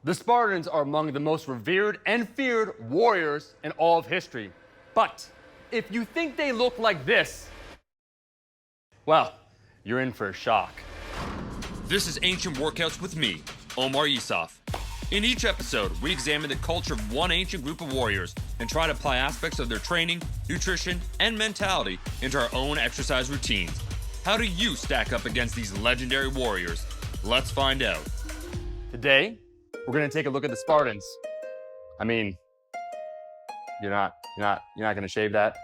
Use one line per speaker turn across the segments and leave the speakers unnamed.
The Spartans are among the most revered and feared warriors in all of history. But if you think they look like this, well, you're in for a shock.
This is Ancient Workouts with me, Omar Isuf. In each episode, we examine the culture of one ancient group of warriors and try to apply aspects of their training, nutrition, and mentality into our own exercise routines. How do you stack up against these legendary warriors? Let's find out.
Today, we're gonna take a look at the Spartans. I mean, you're not gonna shave that?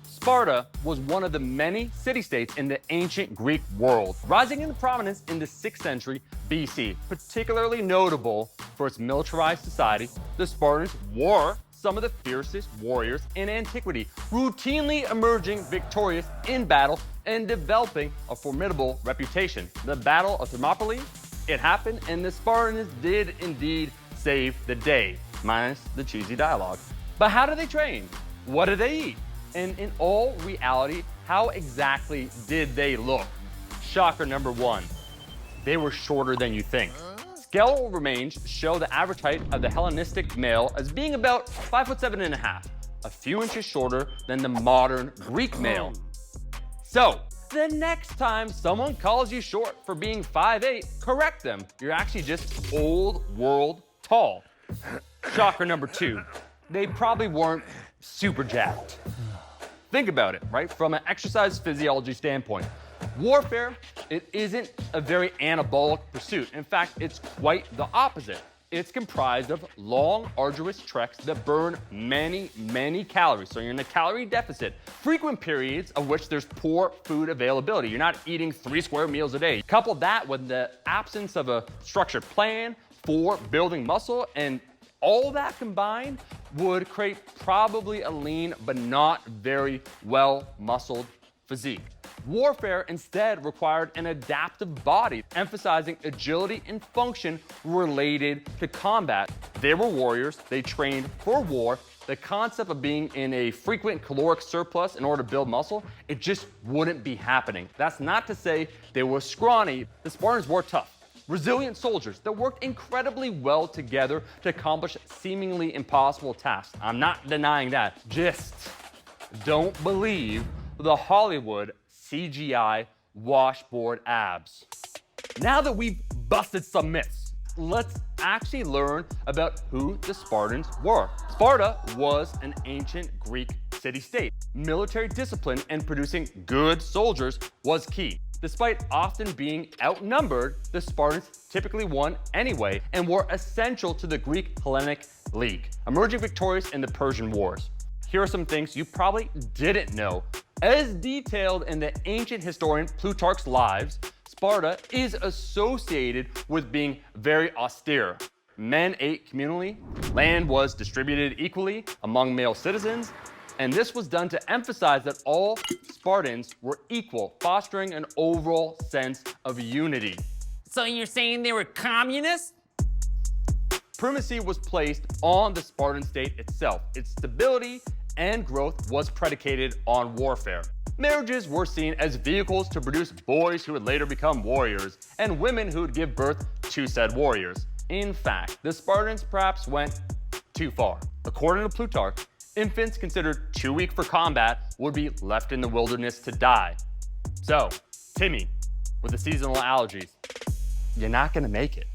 Sparta was one of the many city-states in the ancient Greek world, rising into prominence in the 6th century BC. Particularly notable for its militarized society, the Spartans were some of the fiercest warriors in antiquity, routinely emerging victorious in battle and developing a formidable reputation. The Battle of Thermopylae, it happened, and the Spartans did indeed save the day, minus the cheesy dialogue. But how did they train? What did they eat? And in all reality, how exactly did they look? Shocker number one, they were shorter than you think. Skeletal remains show the average height of the Hellenistic male as being about 5'7.5", a few inches shorter than the modern Greek male. So, the next time someone calls you short for being 5'8", correct them. You're actually just old world tall. Shocker number two, they probably weren't super jacked. Think about it, right? From an exercise physiology standpoint, warfare, it isn't a very anabolic pursuit. In fact, it's quite the opposite. It's comprised of long, arduous treks that burn many, many calories. So you're in a calorie deficit. Frequent periods of which there's poor food availability. You're not eating 3 square meals a day. Couple that with the absence of a structured plan for building muscle, and all that combined would create probably a lean but not very well-muscled physique. Warfare instead required an adaptive body, emphasizing agility and function related to combat. They were warriors, they trained for war. The concept of being in a frequent caloric surplus in order to build muscle, it just wouldn't be happening. That's not to say they were scrawny. The Spartans were tough, resilient soldiers that worked incredibly well together to accomplish seemingly impossible tasks. I'm not denying that. Just don't believe the Hollywood CGI washboard abs. Now that we've busted some myths, let's actually learn about who the Spartans were. Sparta was an ancient Greek city-state. Military discipline and producing good soldiers was key. Despite often being outnumbered, the Spartans typically won anyway and were essential to the Greek Hellenic League, emerging victorious in the Persian Wars. Here are some things you probably didn't know. As detailed in the ancient historian Plutarch's Lives, Sparta is associated with being very austere. Men ate communally, land was distributed equally among male citizens, and this was done to emphasize that all Spartans were equal, fostering an overall sense of unity.
So you're saying they were communists?
Primacy was placed on the Spartan state itself. Its stability and growth was predicated on warfare. Marriages were seen as vehicles to produce boys who would later become warriors, and women who would give birth to said warriors. In fact, the Spartans perhaps went too far. According to Plutarch, infants considered too weak for combat would be left in the wilderness to die. So, Timmy, with the seasonal allergies, you're not gonna make it.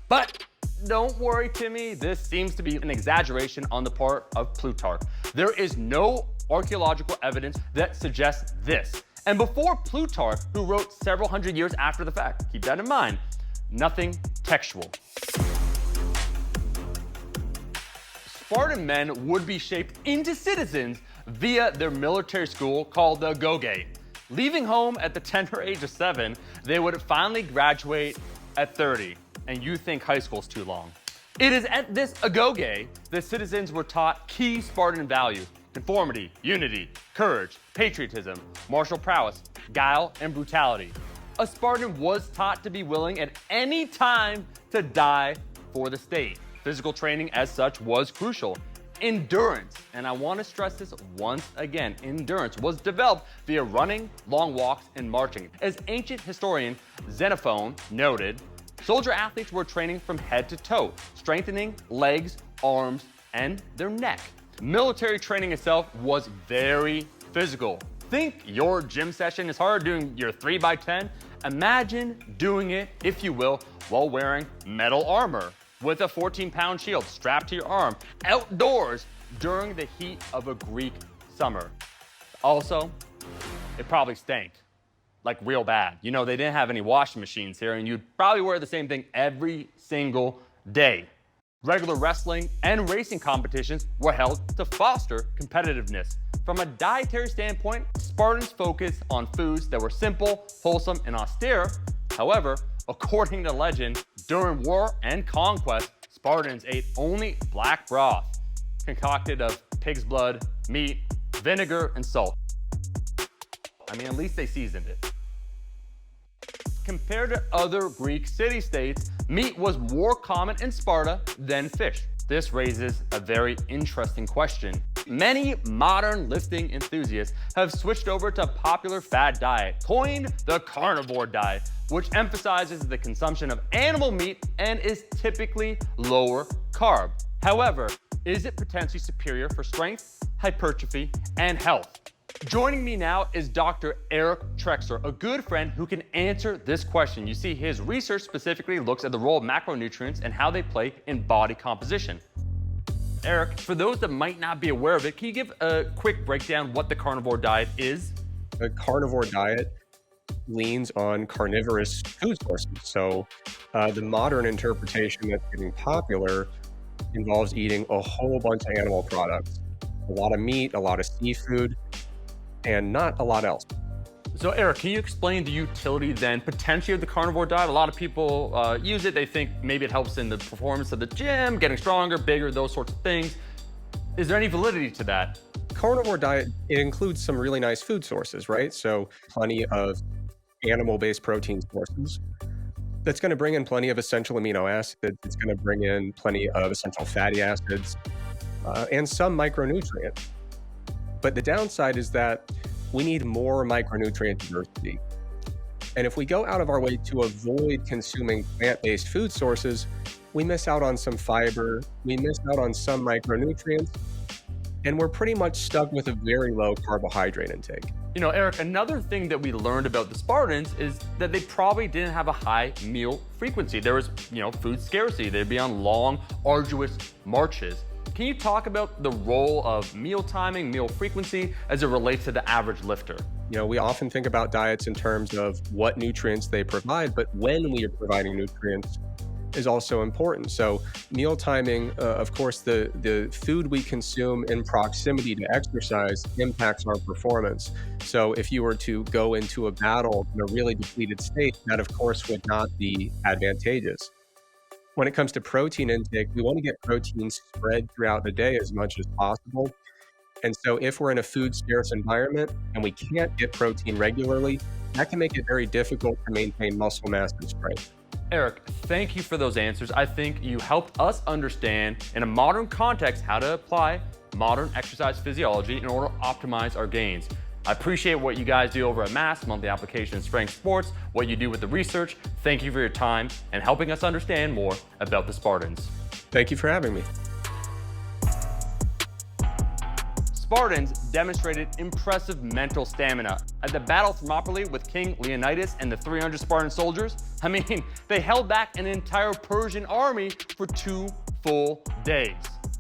But don't worry, Timmy, this seems to be an exaggeration on the part of Plutarch. There is no archaeological evidence that suggests this. And before Plutarch, who wrote several hundred years after the fact, keep that in mind, nothing textual. Spartan men would be shaped into citizens via their military school called the Agoge. Leaving home at the tender age of 7, they would finally graduate at 30. And you think high school's too long. It is at this Agoge that citizens were taught key Spartan values: conformity, unity, courage, patriotism, martial prowess, guile, and brutality. A Spartan was taught to be willing at any time to die for the state. Physical training as such was crucial. Endurance, and I want to stress this once again, endurance was developed via running, long walks, and marching. As ancient historian Xenophon noted, Soldier athletes were training from head to toe, strengthening legs, arms, and their neck. Military training itself was very physical. Think your gym session is hard doing your 3x10? Imagine doing it, if you will, while wearing metal armor with a 14-pound shield strapped to your arm outdoors during the heat of a Greek summer. Also, it probably stank, like real bad. You know, they didn't have any washing machines here, and you'd probably wear the same thing every single day. Regular wrestling and racing competitions were held to foster competitiveness. From a dietary standpoint, Spartans focused on foods that were simple, wholesome, and austere. However, according to legend, during war and conquest, Spartans ate only black broth, concocted of pig's blood, meat, vinegar, and salt. I mean, at least they seasoned it. Compared to other Greek city-states, meat was more common in Sparta than fish. This raises a very interesting question. Many modern lifting enthusiasts have switched over to a popular fad diet, coined the carnivore diet, which emphasizes the consumption of animal meat and is typically lower carb. However, is it potentially superior for strength, hypertrophy, and health? Joining me now is Dr. Eric Trexler, a good friend who can answer this question. You see, his research specifically looks at the role of macronutrients and how they play in body composition. Eric, for those that might not be aware of it, can you give a quick breakdown what the carnivore diet is?
The carnivore diet leans on carnivorous food sources. So the modern interpretation that's getting popular involves eating a whole bunch of animal products, a lot of meat, a lot of seafood, and not a lot else.
So Eric, can you explain the utility then potentially of the carnivore diet? A lot of people use it. They think maybe it helps in the performance of the gym, getting stronger, bigger, those sorts of things. Is there any validity to that?
Carnivore diet, it includes some really nice food sources, right? So plenty of animal-based protein sources. That's going to bring in plenty of essential amino acids. It's going to bring in plenty of essential fatty acids and some micronutrients. But the downside is that we need more micronutrient diversity. And if we go out of our way to avoid consuming plant-based food sources, we miss out on some fiber, we miss out on some micronutrients, and we're pretty much stuck with a very low carbohydrate intake.
You know, Eric, another thing that we learned about the Spartans is that they probably didn't have a high meal frequency. There was, food scarcity. They'd be on long, arduous marches. Can you talk about the role of meal timing, meal frequency, as it relates to the average lifter?
We often think about diets in terms of what nutrients they provide, but when we are providing nutrients is also important. So meal timing, of course, the food we consume in proximity to exercise impacts our performance. So if you were to go into a battle in a really depleted state, that of course would not be advantageous. When it comes to protein intake, we want to get protein spread throughout the day as much as possible. And so if we're in a food scarce environment and we can't get protein regularly, that can make it very difficult to maintain muscle mass and strength.
Eric, thank you for those answers. I think you helped us understand in a modern context how to apply modern exercise physiology in order to optimize our gains. I appreciate what you guys do over at MASS, Monthly Application in Strength Sports, what you do with the research. Thank you for your time and helping us understand more about the Spartans.
Thank you for having me.
Spartans demonstrated impressive mental stamina. At the Battle of Thermopylae with King Leonidas and the 300 Spartan soldiers, they held back an entire Persian army for 2 full days.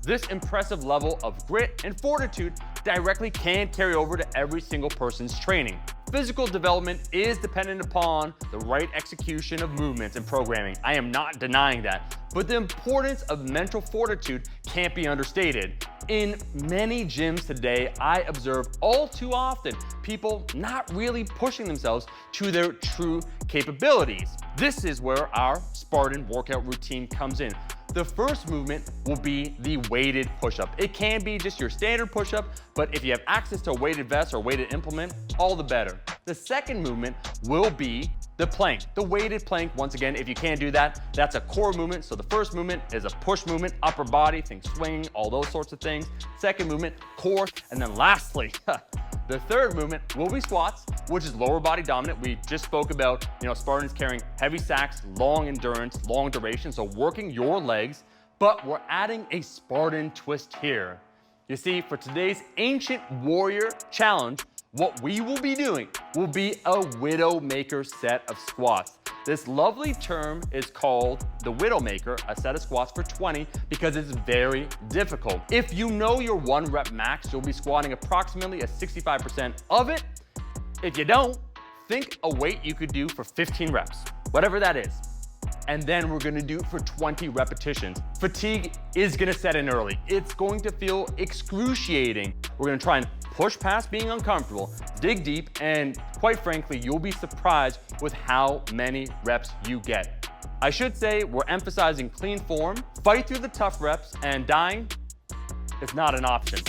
This impressive level of grit and fortitude directly can carry over to every single person's training. Physical development is dependent upon the right execution of movements and programming. I am not denying that, but the importance of mental fortitude can't be understated. In many gyms today, I observe all too often people not really pushing themselves to their true capabilities. This is where our Spartan workout routine comes in. The first movement will be the weighted push-up. It can be just your standard push-up, but if you have access to a weighted vest or weighted implement, all the better. The second movement will be the plank, the weighted plank. Once again, if you can't do that, that's a core movement. So the first movement is a push movement, upper body, think swing, all those sorts of things. Second movement, core, and then lastly, The third movement will be squats, which is lower body dominant. We just spoke about, Spartans carrying heavy sacks, long endurance, long duration, so working your legs, but we're adding a Spartan twist here. You see, for today's Ancient Warrior Challenge, what we will be doing will be a Widowmaker set of squats. This lovely term is called the Widowmaker, a set of squats for 20, because it's very difficult. If you know your 1 rep max, you'll be squatting approximately a 65% of it. If you don't, think a weight you could do for 15 reps, whatever that is. And then we're gonna do it for 20 repetitions. Fatigue is gonna set in early. It's going to feel excruciating. We're gonna try and push past being uncomfortable, dig deep, and quite frankly, you'll be surprised with how many reps you get. I should say we're emphasizing clean form, fight through the tough reps, and dying is not an option.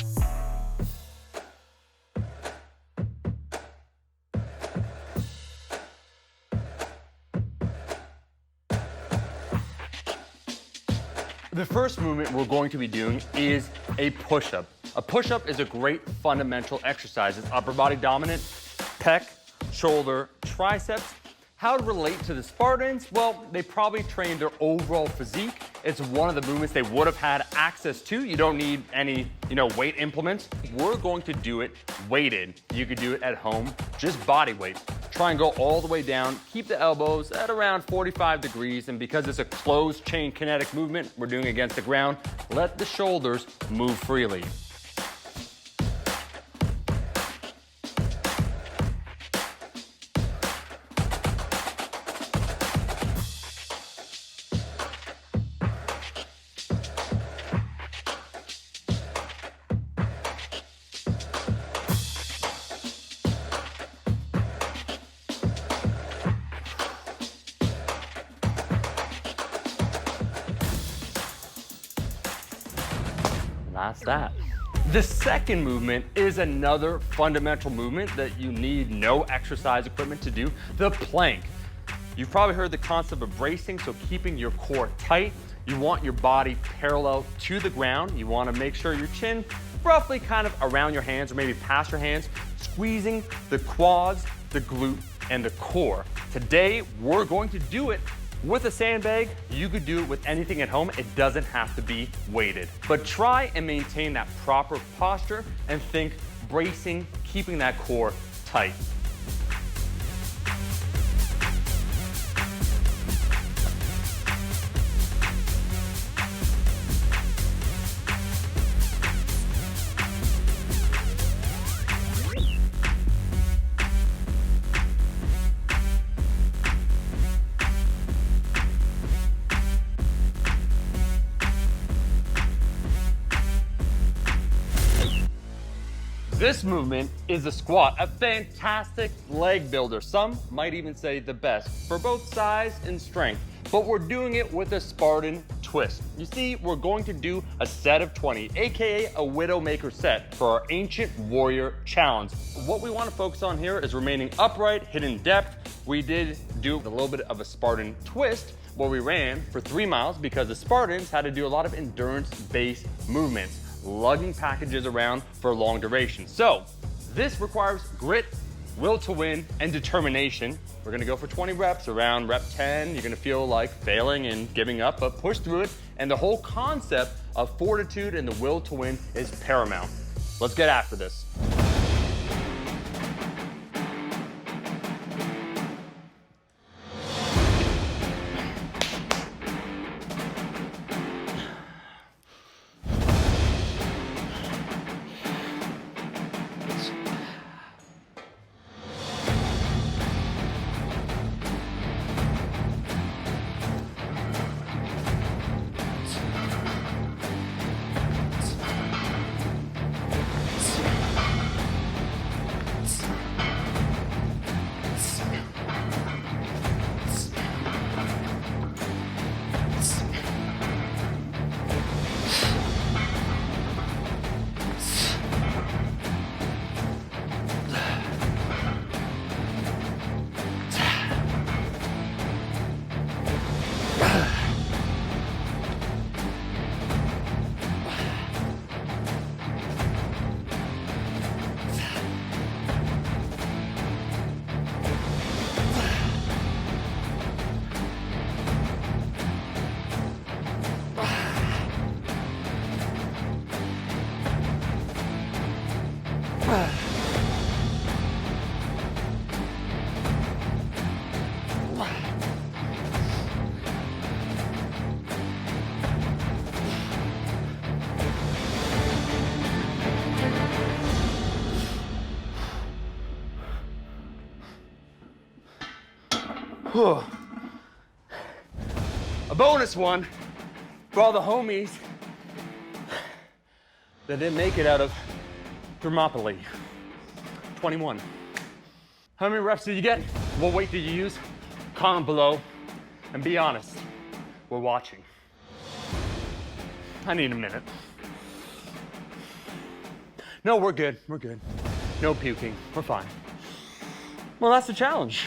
The first movement we're going to be doing is a push-up. A push-up is a great fundamental exercise. It's upper body dominant, pec, shoulder, triceps. How to relate to the Spartans? Well, they probably trained their overall physique. It's one of the movements they would have had access to. You don't need any, weight implements. We're going to do it weighted. You could do it at home, just body weight. Try and go all the way down. Keep the elbows at around 45 degrees. And because it's a closed chain kinetic movement we're doing against the ground, let the shoulders move freely. That's that. The second movement is another fundamental movement that you need no exercise equipment to do, the plank. You've probably heard the concept of bracing, so keeping your core tight. You want your body parallel to the ground. You want to make sure your chin roughly kind of around your hands or maybe past your hands, squeezing the quads, the glute, and the core. Today, we're going to do it with a sandbag. You could do it with anything at home. It doesn't have to be weighted. But try and maintain that proper posture and think bracing, keeping that core tight. This movement is a squat, a fantastic leg builder. Some might even say the best for both size and strength, but we're doing it with a Spartan twist. You see, we're going to do a set of 20, AKA a Widowmaker set for our Ancient Warrior Challenge. What we want to focus on here is remaining upright, hidden depth. We did do a little bit of a Spartan twist where we ran for 3 miles because the Spartans had to do a lot of endurance-based movements, lugging packages around for long duration. So this requires grit, will to win, and determination. We're gonna go for 20 reps. Around rep 10, you're gonna feel like failing and giving up, but push through it. And the whole concept of fortitude and the will to win is paramount. Let's get after this. A bonus one for all the homies that didn't make it out of Thermopylae. 21. How many reps did you get? What weight did you use? Comment below and be honest. We're watching. I need a minute. No, we're good. We're good. No puking. We're fine. Well, that's the challenge.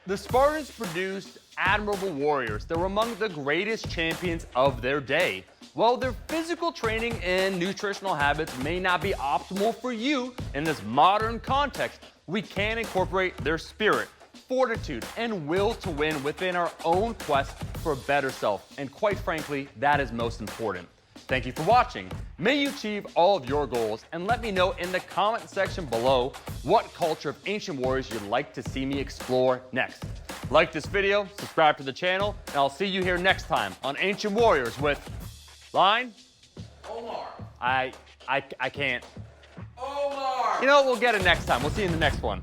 The Spartans produced admirable warriors that were among the greatest champions of their day. While their physical training and nutritional habits may not be optimal for you in this modern context, we can incorporate their spirit, fortitude, and will to win within our own quest for a better self. And quite frankly, that is most important. Thank you for watching. May you achieve all of your goals, and let me know in the comment section below what culture of ancient warriors you'd like to see me explore next. Like this video, subscribe to the channel, and I'll see you here next time on Ancient Warriors with Line?
Omar.
I can't.
Omar.
You know what? We'll get it next time. We'll see you in the next one.